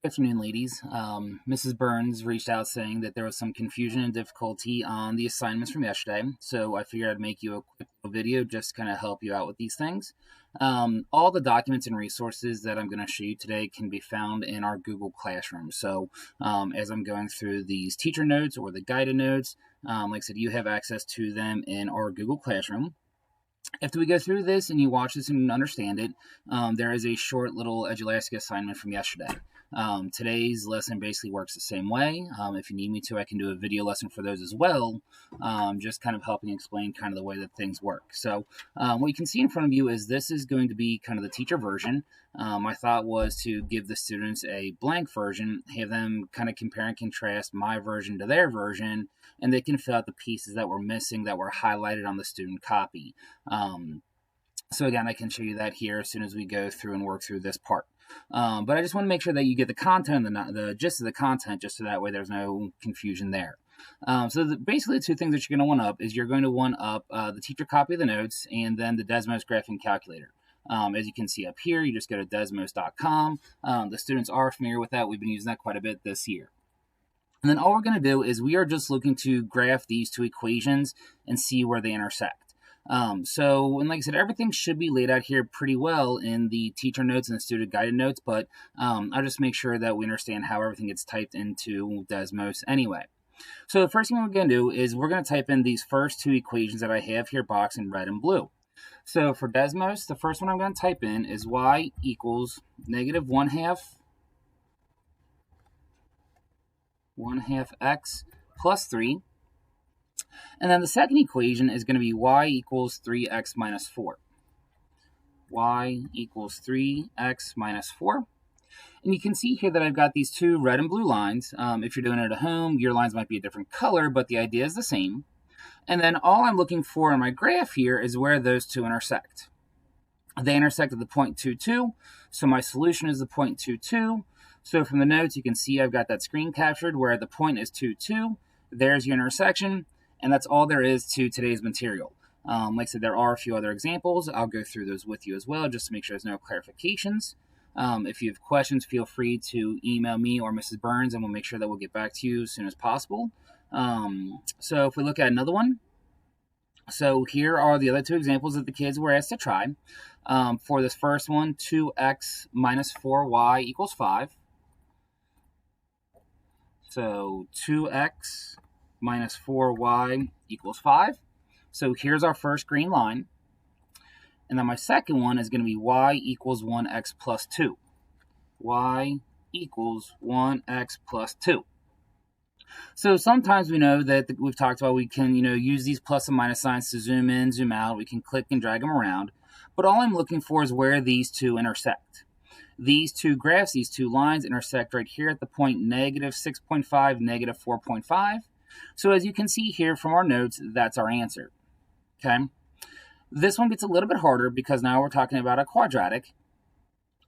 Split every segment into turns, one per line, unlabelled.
Good afternoon, ladies. Mrs. Burns reached out saying that there was some confusion and difficulty on the assignments from yesterday, so I figured I'd make you a quick video just to kind of help you out with these things. All the documents and resources that I'm going to show you today can be found in our Google Classroom. So as I'm going through these teacher notes or the guided notes, like I said, you have access to them in our Google Classroom. After we go through this and you watch this and understand it, there is a short little Edulastic assignment from yesterday. Today's lesson basically works the same way. If you need me to, I can do a video lesson for those as well, just kind of helping explain kind of the way that things work. So what you can see in front of you is this is going to be kind of the teacher version. My thought was to give the students a blank version, have them kind of compare and contrast my version to their version, and they can fill out the pieces that were missing that were highlighted on the student copy. So again, I can show you that here as soon as we go through and work through this part. But I just want to make sure that you get the content, the gist of the content, just so that way there's no confusion there. Basically, the two things that you're going to want up is you're going to want up the teacher copy of the notes and then the Desmos Graphing Calculator. As you can see up here, you just go to desmos.com. The students are familiar with that. We've been using that quite a bit this year. And then all we're going to do is we are just looking to graph these two equations and see where they intersect. And like I said, everything should be laid out here pretty well in the teacher notes and the student guided notes, but I'll just make sure that we understand how everything gets typed into Desmos anyway. So the first thing we're going to do is we're going to type in these first two equations that I have here boxed in red and blue. So for Desmos, the first one I'm going to type in is y equals negative 1/2 x plus 3. And then the second equation is going to be y equals 3x minus 4. Y equals 3x minus 4. And you can see here that I've got these two red and blue lines. If you're doing it at home, your lines might be a different color, but the idea is the same. And then all I'm looking for in my graph here is where those two intersect. They intersect at the point 2,2, so my solution is the point 2,2. So from the notes, you can see I've got that screen captured where the point is 2,2. There's your intersection, and that's all there is to today's material. Like I said, there are a few other examples. I'll go through those with you as well, just to make sure there's no clarifications. If you have questions, feel free to email me or Mrs. Burns, and we'll make sure that we'll get back to you as soon as possible. So if we look at another one, so here are the other two examples that the kids were asked to try. For this first one, 2x minus 4y equals 5. So 2x minus 4y equals 5. So here's our first green line. And then my second one is going to be y equals 1x plus 2. Y equals 1x plus 2. So sometimes we know that we've talked about we can, use these plus and minus signs to zoom in, zoom out. We can click and drag them around. But all I'm looking for is where these two intersect. These two graphs, these two lines intersect right here at the point negative 6.5, negative 4.5. So as you can see here from our notes, that's our answer. Okay. This one gets a little bit harder because now we're talking about a quadratic.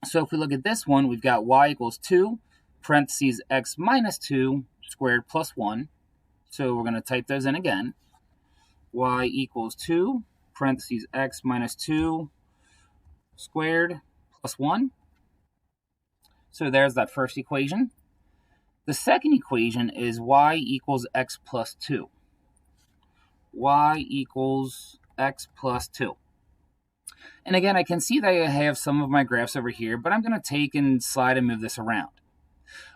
So if we look at this one, we've got y equals 2, parentheses x minus 2, squared plus 1. So we're going to type those in again. Y equals 2, parentheses x minus 2, squared plus 1. So there's that first equation. The second equation is y equals x plus 2. Y equals x plus 2. And again, I can see that I have some of my graphs over here, but I'm going to take and slide and move this around.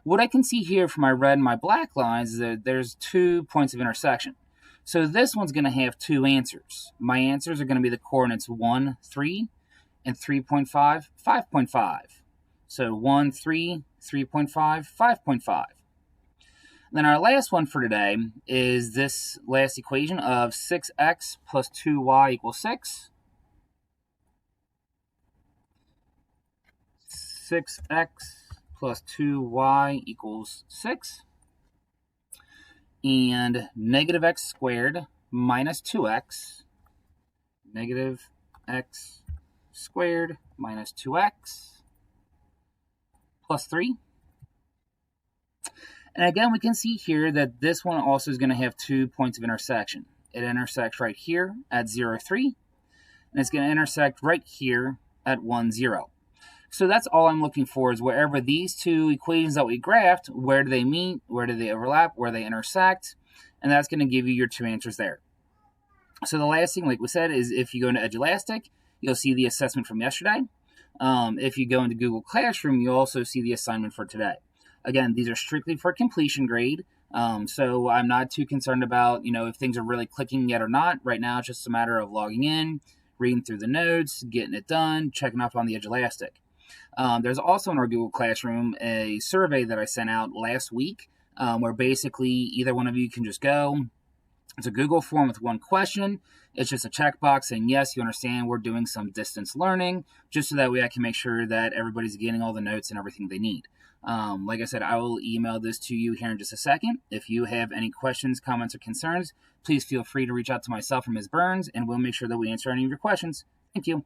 What I can see here for my red and my black lines is that there's 2 points of intersection. So this one's going to have two answers. My answers are going to be the coordinates 1, 3, and 3.5, 5.5. So 1, 3, 3.5, 5.5. Then our last one for today is this last equation of 6x plus 2y equals 6. 6x plus 2y equals 6. And negative x squared minus 2x. Negative x squared minus 2x plus 3. And again, we can see here that this one also is going to have 2 points of intersection. It intersects right here at 0, 3, and it's going to intersect right here at 1, 0. So that's all I'm looking for, is wherever these two equations that we graphed, where do they meet, where do they overlap, where they intersect, and that's going to give you your two answers there. So the last thing, like we said, is if you go into Edulastic, you'll see the assessment from yesterday. If you go into Google Classroom, you'll also see the assignment for today. Again, these are strictly for completion grade, so I'm not too concerned about, if things are really clicking yet or not. Right now, it's just a matter of logging in, reading through the notes, getting it done, checking off on the Edulastic. There's also in our Google Classroom a survey that I sent out last week, where basically either one of you can just go. It's a Google form with one question. It's just a checkbox saying, yes, you understand we're doing some distance learning, just so that way I can make sure that everybody's getting all the notes and everything they need. Like I said, I will email this to you here in just a second. If you have any questions, comments, or concerns, please feel free to reach out to myself or Ms. Burns, and we'll make sure that we answer any of your questions. Thank you.